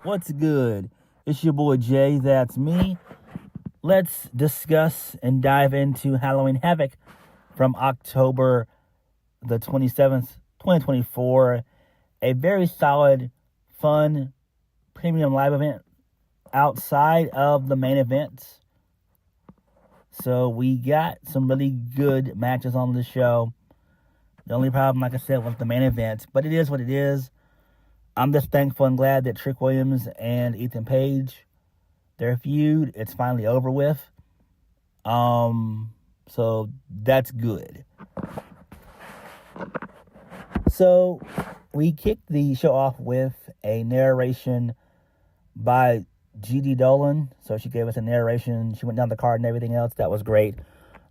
What's good? It's your boy Jay, that's me. Let's discuss and dive into Halloween Havoc from October the 27th, 2024. A very solid, fun, premium live event outside of the main events. So we got some really good matches on the show. The only problem, like I said, was the main event. But it is what it is. I'm just thankful and glad that Trick Williams and Ethan Page, their feud, it's finally over with. So that's good. So we kicked the show off with a narration by G.D. Dolan. So she gave us a narration. She went down the card and everything else. That was great.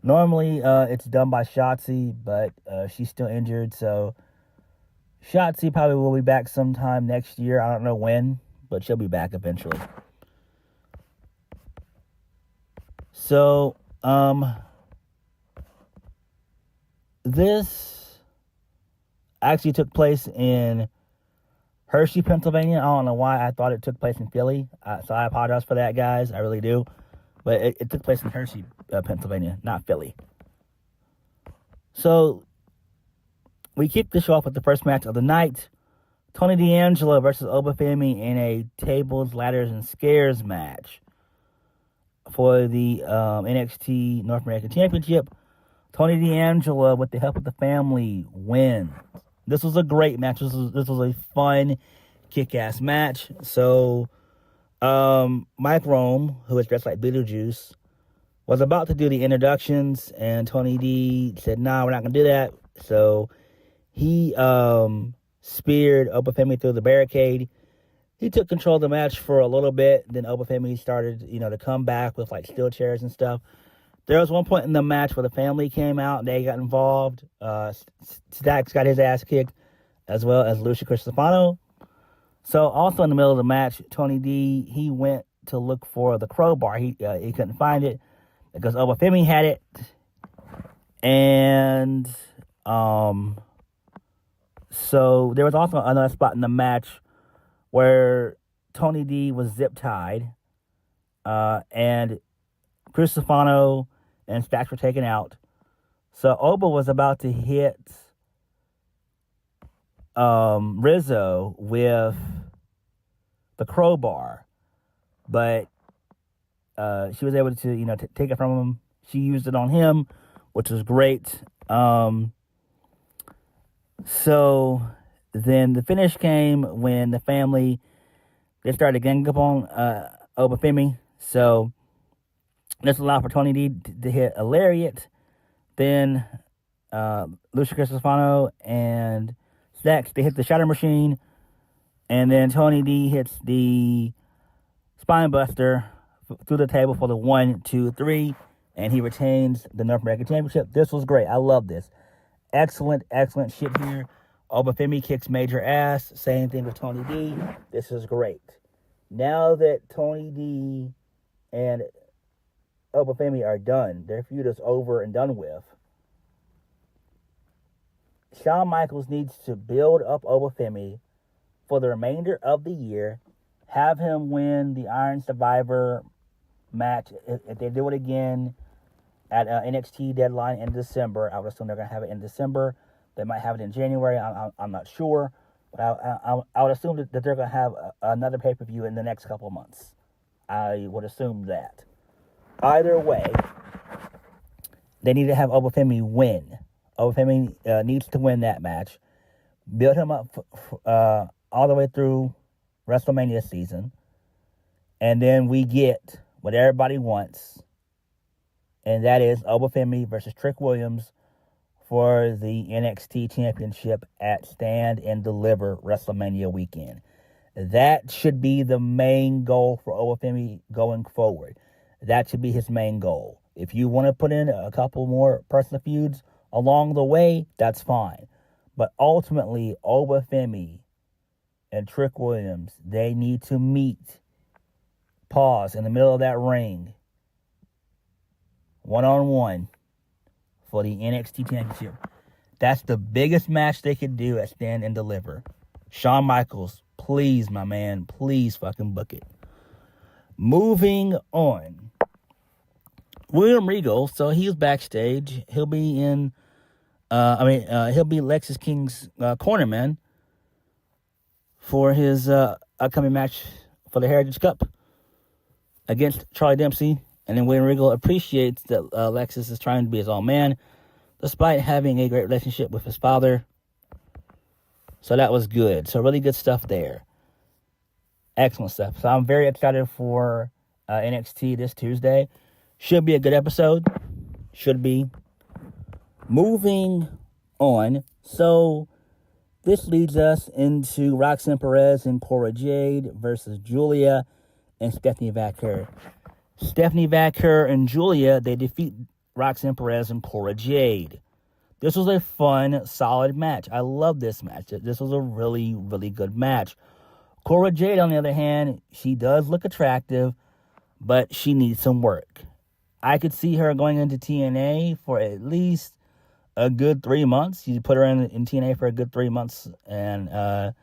Normally, it's done by Shotzi, but she's still injured, so Shotzi probably will be back sometime next year. I don't know when, but she'll be back eventually. So, this actually took place in Hershey, Pennsylvania. I don't know why I thought it took place in Philly. So I apologize for that, guys. I really do. But it took place in Hershey, Pennsylvania, not Philly. So we kicked the show off with the first match of the night. Tony D'Angelo versus Oba Femi in a tables, ladders, and scares match for the NXT North American Championship. Tony D'Angelo, with the help of the family, wins. This was a great match. This was a fun, kick-ass match. So Mike Rome, who was dressed like Beetlejuice, was about to do the introductions, and Tony D said, "Nah, we're not going to do that." So he speared Oba Femi through the barricade. He took control of the match for a little bit. Then Oba Femi started, to come back with like steel chairs and stuff. There was one point in the match where the family came out and they got involved. Stacks got his ass kicked, as well as Lucia Cristofano. So also in the middle of the match, Tony D, he went to look for the crowbar. He couldn't find it because Oba Femi had it. And so there was also another spot in the match where Tony D was zip-tied, and Cristofano and Stacks were taken out. So Oba was about to hit Rizzo with the crowbar, but she was able to, take it from him. She used it on him, which was great. So then the finish came when the family, they started ganging up on Oba Femi. So this allowed for Tony D to hit a lariat. Then Lucia Cristofano and Stacks, they hit the shatter machine. And then Tony D hits the spine buster through the table for the 1, 2, 3. And he retains the North American Championship. This was great. I love this. Excellent shit here. Oba Femi kicks major ass. Same thing with Tony D. This is great. Now that Tony D and Oba Femi are done, their feud is over and done with, Shawn Michaels needs to build up Oba Femi for the remainder of the year. Have him win the Iron Survivor match. If they do it again at NXT deadline in December, I would assume they're going to have it in December. They might have it in January. I'm not sure. But I would assume that they're going to have another pay-per-view in the next couple of months. I would assume that. Either way, they need to have Oba Femi win. Oba Femi needs to win that match. Build him up all the way through WrestleMania season. And then we get what everybody wants. And that is Oba Femi versus Trick Williams for the NXT Championship at Stand and Deliver WrestleMania weekend. That should be the main goal for Oba Femi going forward. That should be his main goal. If you want to put in a couple more personal feuds along the way, that's fine. But ultimately, Oba Femi and Trick Williams, they need to meet, pause in the middle of that ring, one-on-one, for the NXT Championship. That's the biggest match they could do at Stand and Deliver. Shawn Michaels Please, my man, please fucking book it. Moving on. William Regal, so he was backstage. He'll be in, he'll be Lexis King's cornerman for his upcoming match for the Heritage Cup against Charlie Dempsey. And then William Regal appreciates that Lexis is trying to be his own man, despite having a great relationship with his father. So that was good. So really good stuff there. Excellent stuff. So I'm very excited for NXT this Tuesday. Should be a good episode. Should be. Moving on. So this leads us into Roxanne Perez and Cora Jade versus Julia and Stephanie Vaquer. Stephanie Vaquer and Julia, they defeat Roxanne Perez and Cora Jade. This was a fun, solid match. I love this match. This was a really, really good match. Cora Jade, on the other hand, she does look attractive, but she needs some work. I could see her going into TNA for at least a good 3 months. You put her in TNA for a good 3 months, and that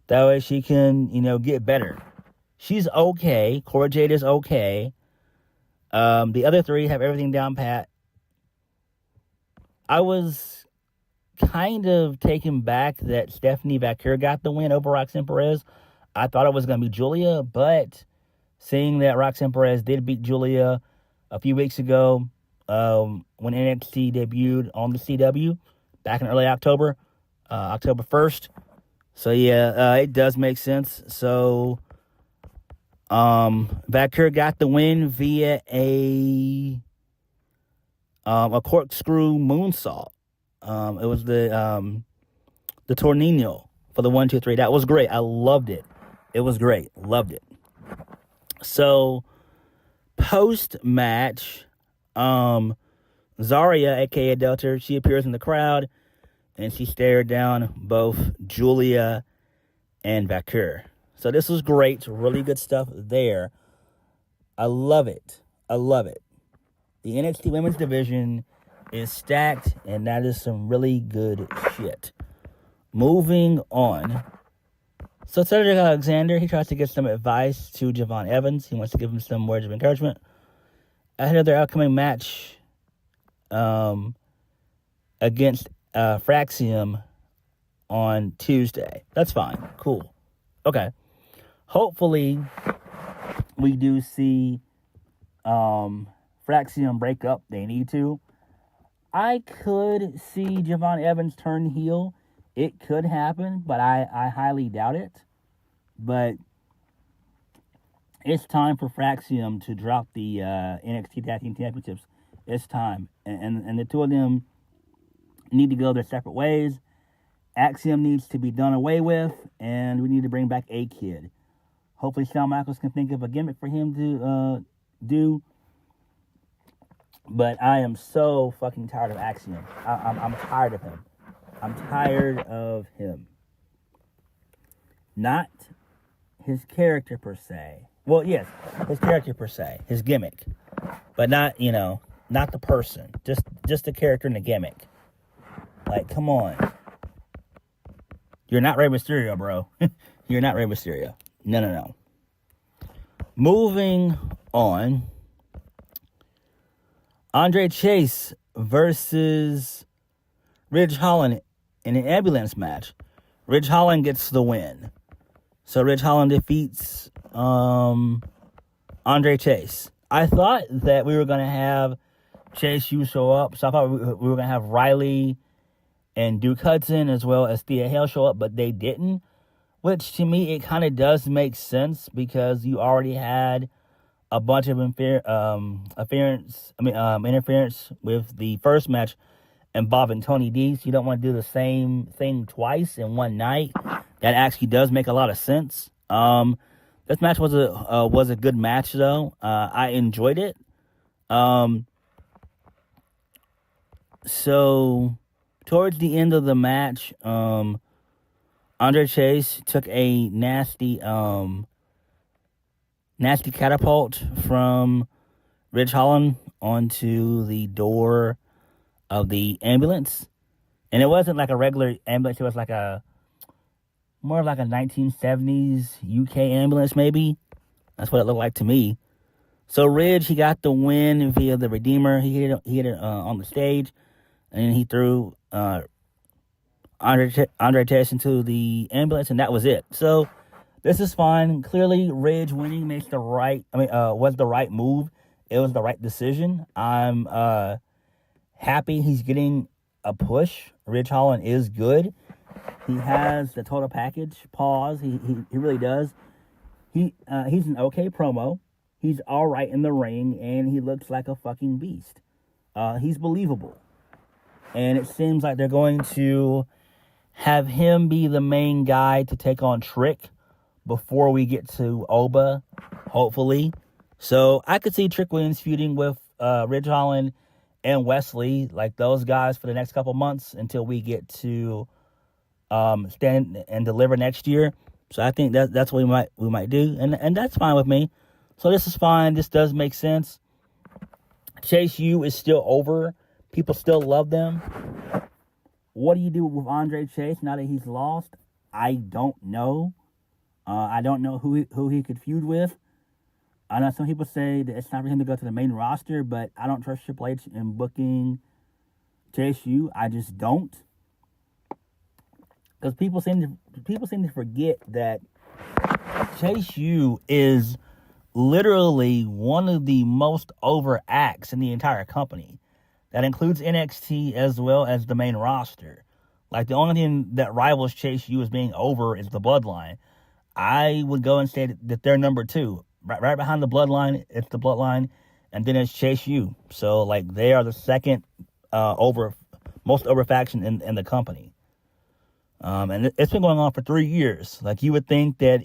way she can, get better. She's okay. Cora Jade is okay. The other three have everything down pat. I was kind of taken back that Stephanie Vaquer got the win over Roxanne Perez. I thought it was going to be Julia, but seeing that Roxanne Perez did beat Julia a few weeks ago when NXT debuted on the CW back in early October, October 1st. So, yeah, it does make sense. So, Vaquer got the win via a corkscrew moonsault. It was the tornillo for the 1, 2, 3. That was great. I loved it. It was great. Loved it. So, post-match, Zaria, a.k.a. Delta, she appears in the crowd, and she stared down both Julia and Vaquer. So this was great. Really good stuff there. I love it. I love it. The NXT Women's Division is stacked, and that is some really good shit. Moving on. So Cedric Alexander, he tries to get some advice to Javon Evans. He wants to give him some words of encouragement ahead of their upcoming match against Fraxium on Tuesday. That's fine. Cool. Okay. Hopefully, we do see Fraxium break up. They need to. I could see Javon Evans turn heel. It could happen, but I highly doubt it. But it's time for Fraxium to drop the NXT Tag Team Championships. It's time. And the two of them need to go their separate ways. Axiom needs to be done away with, and we need to bring back A-Kid. Hopefully Shawn Michaels can think of a gimmick for him to do. But I am so fucking tired of Axiom. I'm tired of him. I'm tired of him. Not his character per se. Well, yes, his character per se. His gimmick. But not, not the person. Just the character and the gimmick. Like, come on. You're not Rey Mysterio, bro. You're not Rey Mysterio. No. Moving on. Andre Chase versus Ridge Holland in an ambulance match. Ridge Holland gets the win. So Ridge Holland defeats Andre Chase. I thought that we were going to have Chase U show up. So I thought we were going to have Riley and Duke Hudson as well as Thea Hale show up, but they didn't. Which to me, it kind of does make sense because you already had a bunch of interference with the first match involving Tony D. So you don't want to do the same thing twice in one night. That actually does make a lot of sense. This match was a good match though. I enjoyed it. So towards the end of the match, Andre Chase took a nasty catapult from Ridge Holland onto the door of the ambulance. And it wasn't like a regular ambulance. It was like more like a 1970s UK ambulance, maybe. That's what it looked like to me. So Ridge, he got the win via the Redeemer. He hit it on the stage, and he threw Andre Tess into the ambulance, and that was it. So this is fine. Clearly, Ridge winning was the right move. It was the right decision. I'm happy he's getting a push. Ridge Holland is good. He has the total package. Pause. He really does. He's an okay promo. He's all right in the ring, and he looks like a fucking beast. He's believable. And it seems like they're going to have him be the main guy to take on Trick before we get to Oba, hopefully. So I could see Trick Williams feuding with Ridge Holland and Wesley, like those guys, for the next couple months until we get to Stand and Deliver next year. So I think that's what we might do, and that's fine with me. So this is fine. This does make sense. Chase U is still over. People still love them. What do you do with Andre Chase now that he's lost? I don't know. I don't know who he could feud with. I know some people say that it's time for him to go to the main roster, but I don't trust Triple H in booking Chase U. I just don't. Because people seem to forget that Chase U is literally one of the most over acts in the entire company. That includes NXT as well as the main roster. Like, the only thing that rivals Chase U as being over is the Bloodline. I would go and say that they're number 2. Right behind the Bloodline, it's the Bloodline, and then it's Chase U. So, like, they are the second most over faction in the company. And it's been going on for 3 years. Like, you would think that,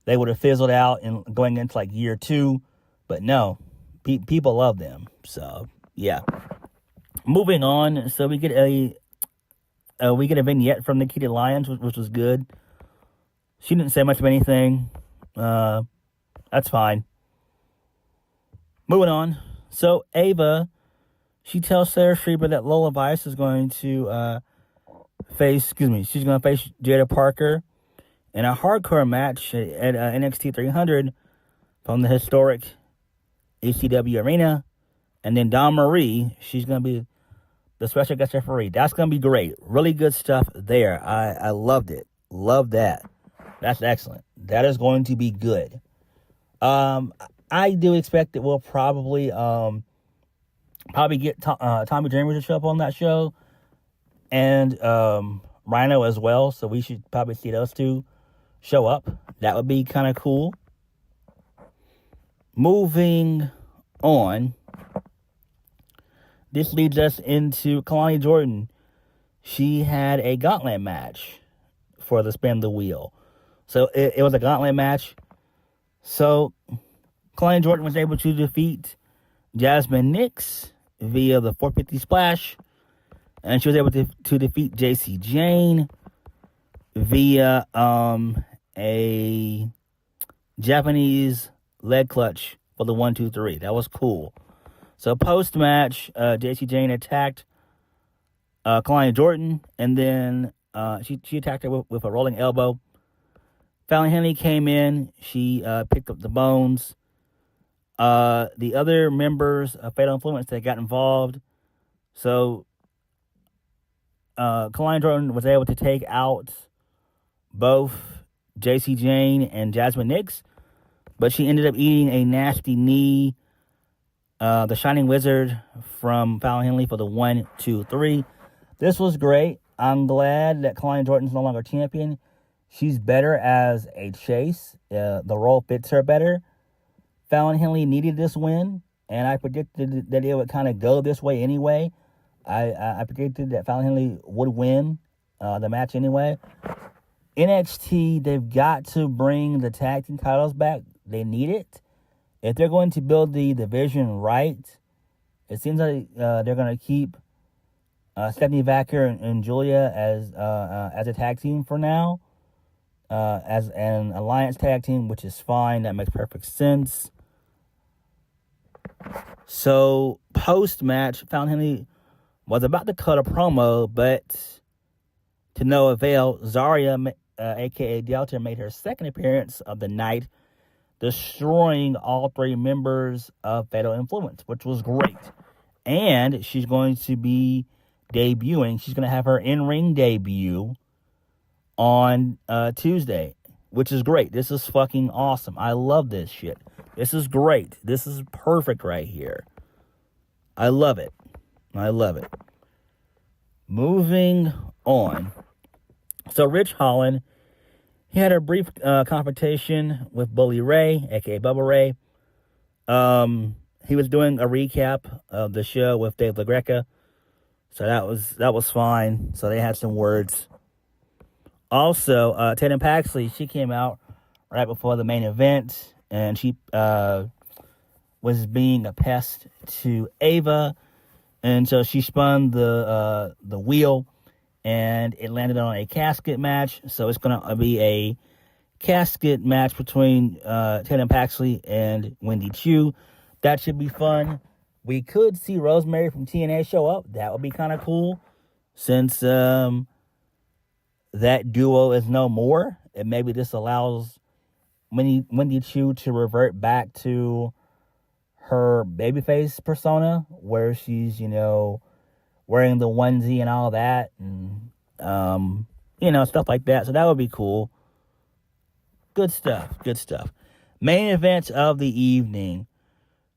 they would have fizzled out and going into like year 2, but no, people love them. So yeah. Moving on, so we get a vignette from Nikita Lyons, which was good. She didn't say much of anything. That's fine. Moving on. So Ava, she tells Sarah Schreiber that Lola Vice is going to she's going to face Jada Parker in a hardcore match at NXT 300 from the historic ECW arena. And then Dawn Marie, she's going to be the special guest referee. That's going to be great. Really good stuff there. I loved it. Love that. That's excellent. That is going to be good. I do expect that we'll probably get Tommy Dreamer to show up on that show. And Rhino as well. So we should probably see those two show up. That would be kind of cool. Moving on. This leads us into Kalani Jordan. She had a gauntlet match for the Spin the Wheel. So it was a gauntlet match. So Kalani Jordan was able to defeat Jasmine Nix via the 450 splash. And she was able to defeat JC Jane via a Japanese leg clutch for the 1-2-3. That was cool. So post-match, JC Jane attacked Kalani Jordan, and then she attacked her with a rolling elbow. Fallon Henley came in. She picked up the bones. The other members of Fatal Influence that got involved. So Kalani Jordan was able to take out both JC Jane and Jasmine Nix, but she ended up eating a nasty knee. The Shining Wizard from Fallon Henley for the 1-2-3. This was great. I'm glad that Kalani Jordan's no longer champion. She's better as a chase. The role fits her better. Fallon Henley needed this win, and I predicted that it would kind of go this way anyway. I predicted that Fallon Henley would win the match anyway. NXT, they've got to bring the tag team titles back. They need it. If they're going to build the division right, it seems like they're going to keep Stephanie Vaquer and Julia as a tag team for now, as an alliance tag team, which is fine. That makes perfect sense. So post-match, Fallon Henley was about to cut a promo, but to no avail. Zaria a.k.a. Delta, made her second appearance of the night, destroying all three members of Fatal Influence, which was great. And she's going to be debuting. She's going to have her in-ring debut on Tuesday, which is great. This is fucking awesome. I love this shit. This is great. This is perfect right here. I love it. I love it. Moving on. So Rich Holland, he had a brief confrontation with Bully Ray, a.k.a. Bubba Ray. He was doing a recap of the show with Dave LaGreca. So that was fine. So they had some words. Also, Tatum Paxley, she came out right before the main event, and she was being a pest to Ava, and so she spun the wheel, and it landed on a casket match. So it's going to be a casket match between Tatum Paxley and Wendy Chu. That should be fun. We could see Rosemary from TNA show up. That would be kind of cool, since that duo is no more. And maybe this allows Wendy Chu to revert back to her babyface persona, where she's, wearing the onesie and all that, and, stuff like that. So that would be cool. Good stuff. Main event of the evening.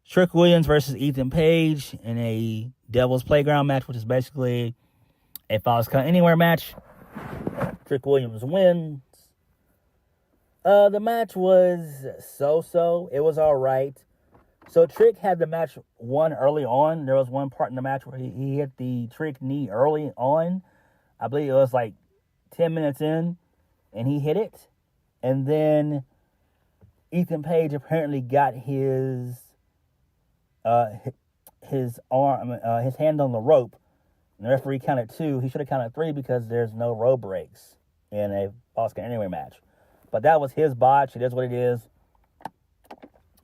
Trick Williams versus Ethan Page in a Devil's Playground match, which is basically a Falls Count Anywhere match. Trick Williams wins. The match was so-so. It was all right. So Trick had the match won early on. There was one part in the match where he hit the Trick knee early on. I believe it was like 10 minutes in, and he hit it. And then Ethan Page apparently got his arm, his hand on the rope. And the referee counted 2. He should have counted 3 because there's no rope breaks in a Falls Count Anywhere match. But that was his botch. It is what it is.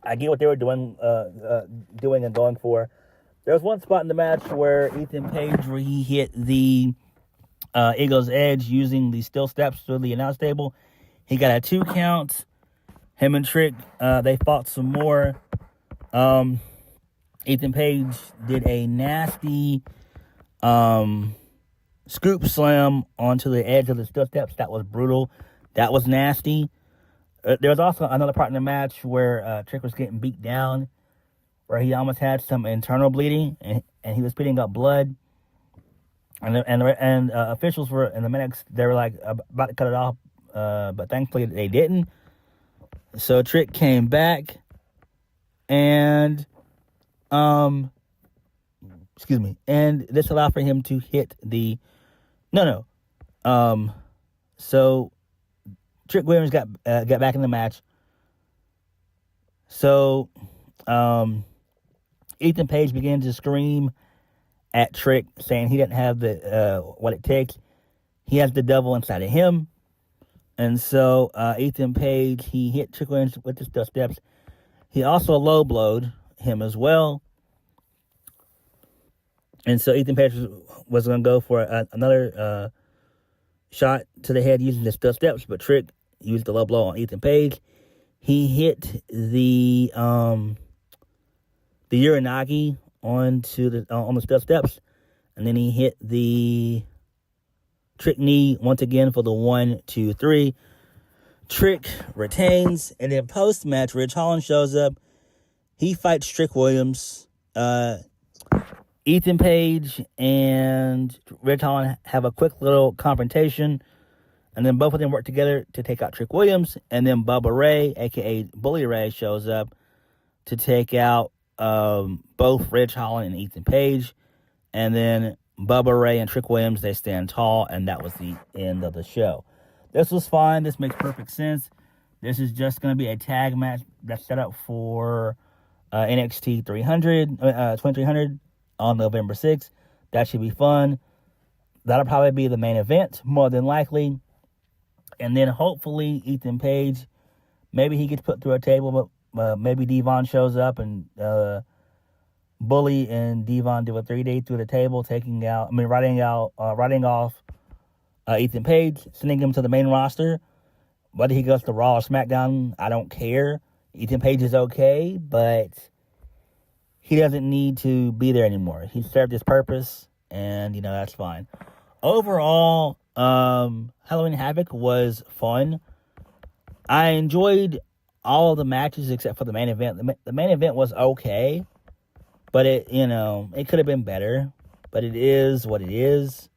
I get what they were doing and going for. There was one spot in the match where Ethan Page, where he hit the Eagle's Edge using the steel steps to the announce table. He got a 2 count. Him and Trick, they fought some more. Ethan Page did a nasty scoop slam onto the edge of the steel steps. That was brutal. That was nasty. There was also another part in the match where Trick was getting beat down, where he almost had some internal bleeding, and he was spitting up blood. And officials were, and the medics, they were like about to cut it off, but thankfully they didn't. So Trick came back, and and this allowed for him to hit the so Trick Williams got back in the match. So Ethan Page began to scream at Trick, saying he didn't have the what it takes. He has the devil inside of him. And so Ethan Page, he hit Trick Williams with the steel steps. He also low blowed him as well. And so Ethan Page was going to go for another shot to the head using the steel steps, but Trick used the low blow on Ethan Page. He hit the Uranagi on the steel steps, and then he hit the Trick knee once again for the 1, 2, 3. Trick retains, and then post match, Rich Holland shows up. He fights Trick Williams. Ethan Page and Rich Holland have a quick little confrontation, and then both of them work together to take out Trick Williams, and then Bubba Ray, a.k.a. Bully Ray, shows up to take out both Rich Holland and Ethan Page, and then Bubba Ray and Trick Williams, they stand tall, and that was the end of the show. This was fine. This makes perfect sense. This is just going to be a tag match that's set up for NXT 2300 on November 6th. That should be fun. That'll probably be the main event, more than likely. And then hopefully Ethan Page, maybe he gets put through a table, but maybe Devon shows up and Bully and Devon do a 3-day through the table, writing off Ethan Page, sending him to the main roster. Whether he goes to Raw or SmackDown, I don't care. Ethan Page is okay, but he doesn't need to be there anymore. He served his purpose, and, that's fine. Overall, Halloween Havoc was fun. I enjoyed all the matches except for the main event. The main event was okay, but it could have been better. But it is what it is.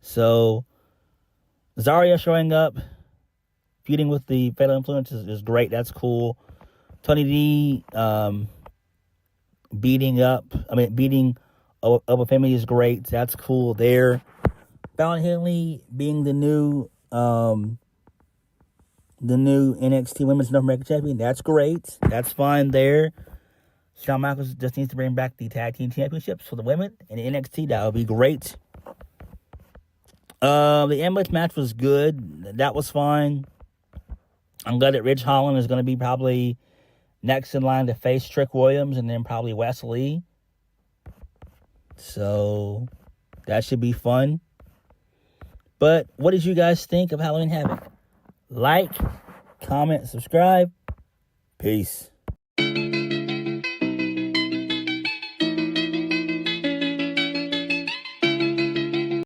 So, Zaria showing up, feuding with the Fatal Influence is great. That's cool. Tony D beating Oba Femi is great. That's cool there. Fallon Henley being the new NXT Women's North American Champion. That's great. That's fine there. Shawn Michaels just needs to bring back the Tag Team Championships for the women in NXT. That would be great. The ambulance match was good. That was fine. I'm glad that Ridge Holland is going to be probably next in line to face Trick Williams and then probably Wes Lee. So, that should be fun. But, what did you guys think of Halloween Havoc? Like, comment, subscribe. Peace.